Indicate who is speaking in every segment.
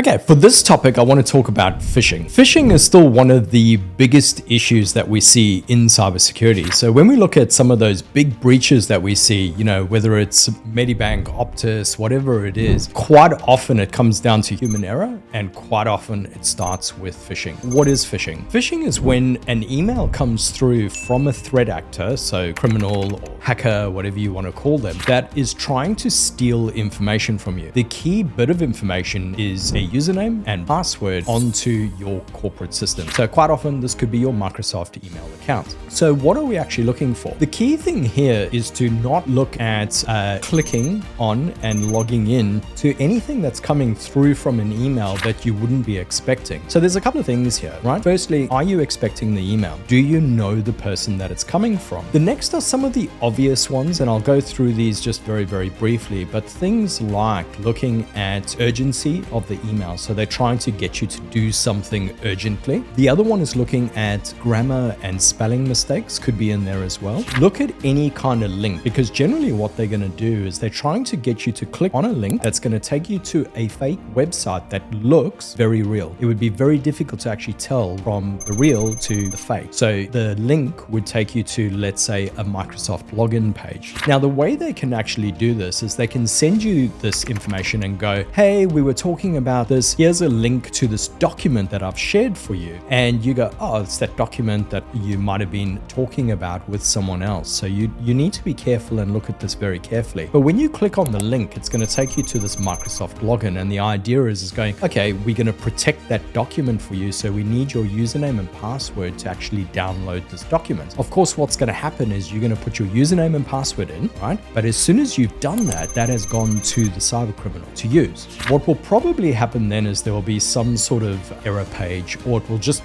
Speaker 1: Okay, for this topic, I want to talk about phishing. Phishing is still one of the biggest issues that we see in cybersecurity. So when we look at some of those big breaches that we see, whether it's Medibank, Optus, whatever it is, quite often it comes down to human error, and quite often it starts with phishing. What is phishing? Phishing is when an email comes through from a threat actor, so criminal or hacker, whatever you want to call them, that is trying to steal information from you. The key bit of information is a username and password onto your corporate system. So quite often this could be your Microsoft email account. So what are we actually looking for? The key thing here is to not look at clicking on and logging in to anything that's coming through from an email that you wouldn't be expecting. So there's a couple of things here, right? Firstly, are you expecting the email? Do you know the person that it's coming from? The next are some of the obvious ones, and I'll go through these just very, very briefly, but things like looking at urgency of the email. So they're trying to get you to do something urgently. The other one is looking at grammar and spelling mistakes, could be in there as well. Look at any kind of link, because generally what they're going to do is they're trying to get you to click on a link that's going to take you to a fake website that looks very real. It would be very difficult to actually tell from the real to the fake. So the link would take you to, let's say, a Microsoft login page. Now, the way they can actually do this is they can send you this information and go, hey, we were talking about this. Here's a link to this document that I've shared for you. And you go, oh, it's that document that you might have been talking about with someone else. So you need to be careful and look at this very carefully. But when you click on the link, it's going to take you to this Microsoft login. And the idea is going, okay, we're going to protect that document for you. So we need your username and password to actually download this document. Of course, what's going to happen is you're going to put your username and password in, right? But as soon as you've done that, that has gone to the cyber criminal to use. What will probably happen then is there will be some sort of error page, or it will just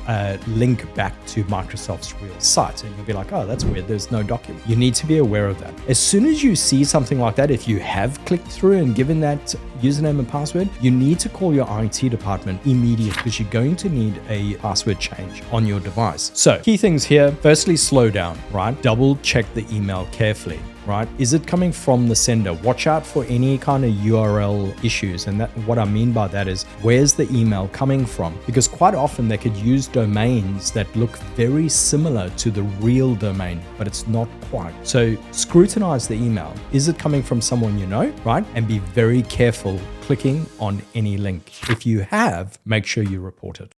Speaker 1: link back to Microsoft's real site. And you'll be like, oh, that's weird. There's no document. You need to be aware of that. As soon as you see something like that, if you have clicked through and given that username and password, you need to call your IT department immediately, because you're going to need a password change on your device. So key things here, firstly, slow down, right? Double check the email carefully. Right? Is it coming from the sender? Watch out for any kind of URL issues. And that, what I mean by that is, where's the email coming from? Because quite often they could use domains that look very similar to the real domain, but it's not quite. So scrutinize the email. Is it coming from someone you know, right? And be very careful clicking on any link. If you have, make sure you report it.